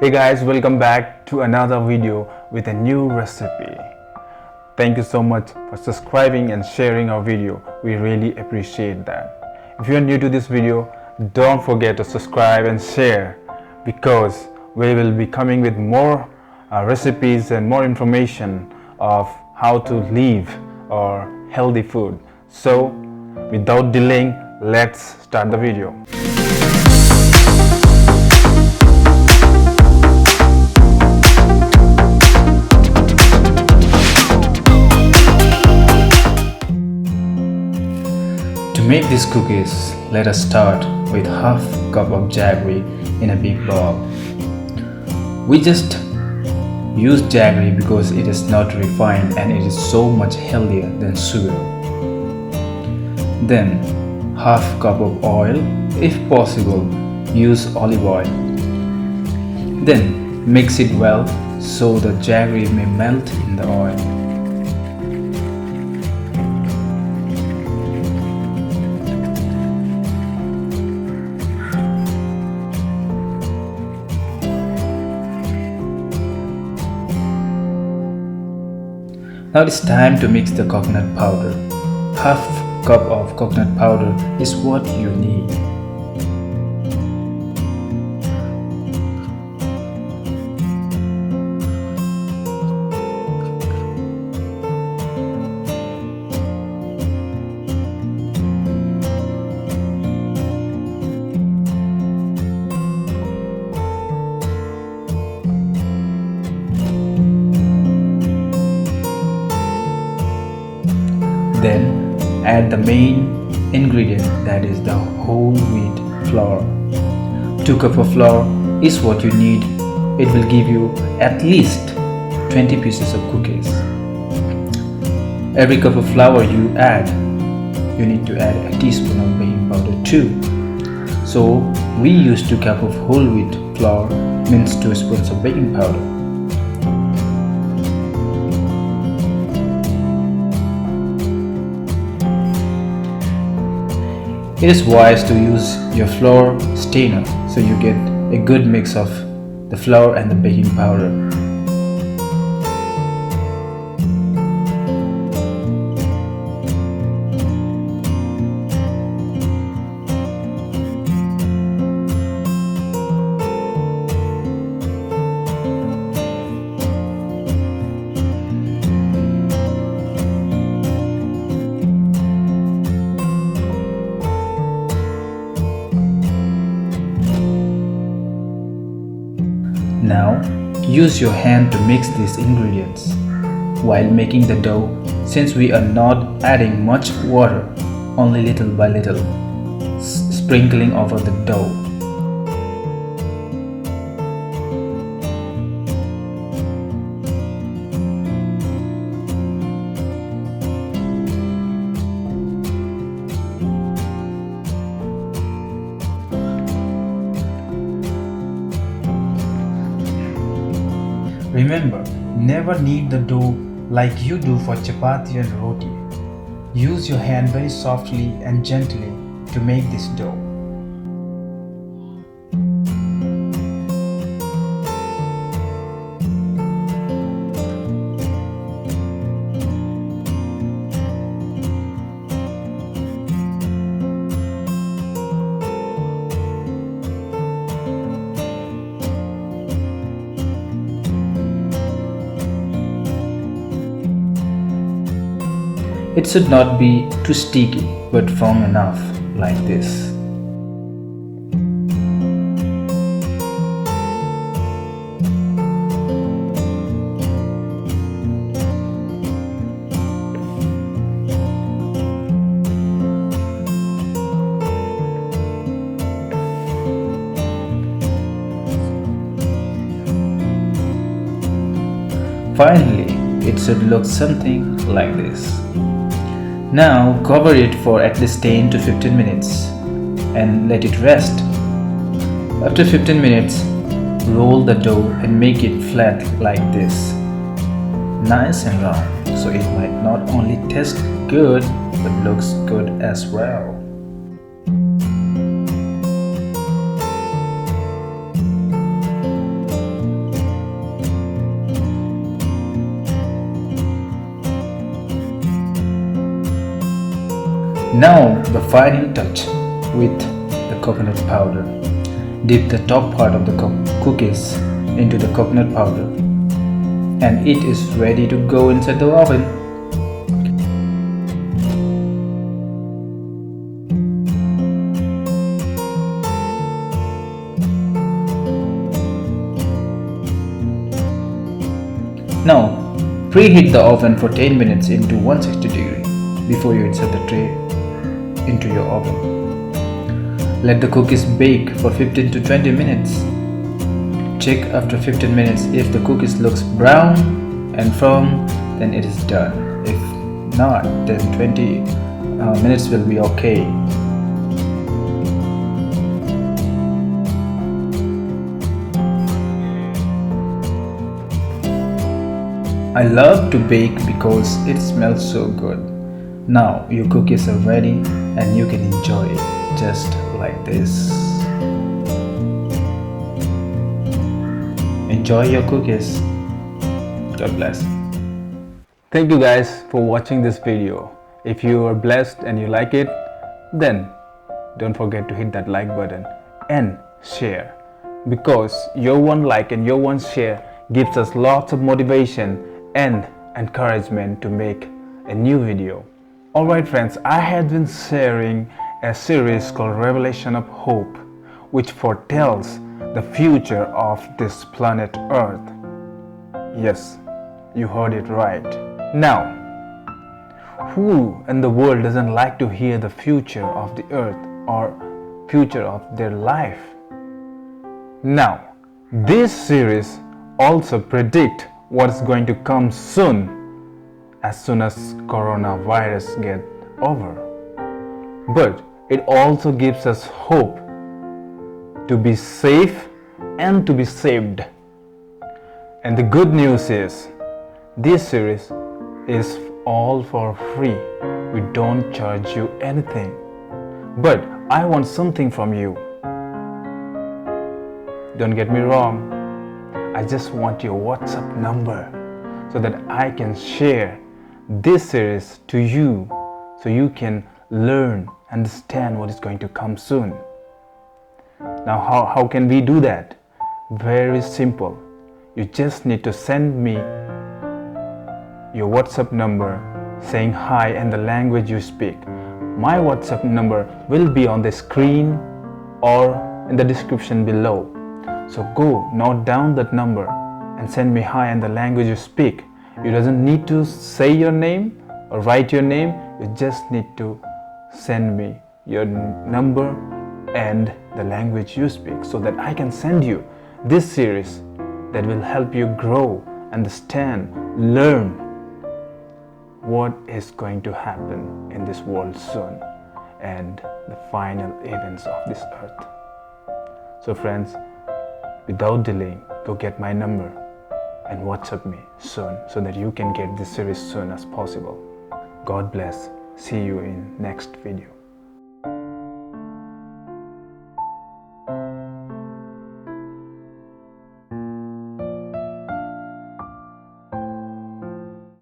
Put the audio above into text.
Hey guys, welcome back to another video with a new recipe. Thank you so much for subscribing and sharing our video. We really appreciate that. If you're new to this video, don't forget to subscribe and share because we will be coming with more recipes and more information of how to live or healthy food. So without delaying, let's start the video. To make these cookies, let us start with half cup of jaggery in a big bowl. We just use jaggery because it is not refined and it is so much healthier than sugar. Then half cup of oil, if possible, use olive oil. Then mix it well so the jaggery may melt in the oil. Now it's time to mix the coconut powder. Half cup of coconut powder is what you need. Then add the main ingredient, that is the whole wheat flour. 2 cups of flour is what you need. It will give you at least 20 pieces of cookies. Every cup of flour you add, you need to add a teaspoon of baking powder too. So we use 2 cups of whole wheat flour means 2 spoons of baking powder. It is wise to use your flour strainer so you get a good mix of the flour and the baking powder. Now, use your hand to mix these ingredients. While making the dough, since we are not adding much water, only little by little, sprinkling over the dough. Remember, never knead the dough like you do for chapati and roti. Use your hand very softly and gently to make this dough. It should not be too sticky but firm enough like this. Finally, it should look something like this. Now cover it for at least 10 to 15 minutes and let it rest. After 15 minutes, roll the dough and make it flat like this. Nice and round, so it might not only taste good but looks good as well. Now the final touch with the coconut powder. Dip the top part of the cookies into the coconut powder and it is ready to go inside the oven. Now preheat the oven for 10 minutes into 160 degrees before you insert the tray into your oven. Let the cookies bake for 15 to 20 minutes. Check after 15 minutes. If the cookies looks brown and firm, then it is done. If not, then 20 minutes will be okay. I love to bake because it smells so good. Now your cookies are ready and you can enjoy it just like this. Enjoy your cookies. God bless. Thank you guys for watching this video. If you are blessed and you like it, then don't forget to hit that like button and share, because your one like and your one share gives us lots of motivation and encouragement to make a new video. Alright friends, I had been sharing a series called Revelation of Hope, which foretells the future of this planet Earth. Yes, you heard it right. Now, who in the world doesn't like to hear the future of the earth or future of their life? Now, this series also predict what's going to come soon as coronavirus get over. But it also gives us hope to be safe and to be saved. And the good news is, this series is all for free. We don't charge you anything. But I want something from you. Don't get me wrong. I just want your WhatsApp number so that I can share this series to you so you can learn, understand what is going to come soon. Now how can we do that? Very simple. You just need to send me your WhatsApp number saying hi and the language you speak. My WhatsApp number will be on the screen or in the description below. So go note down that number and send me hi and the language you speak. You doesn't need to say your name or write your name. You just need to send me your number and the language you speak so that I can send you this series that will help you grow, understand, learn what is going to happen in this world soon and the final events of this earth. So friends, without delaying, go get my number and WhatsApp me soon so that you can get this series soon as possible. God bless. See you in next video.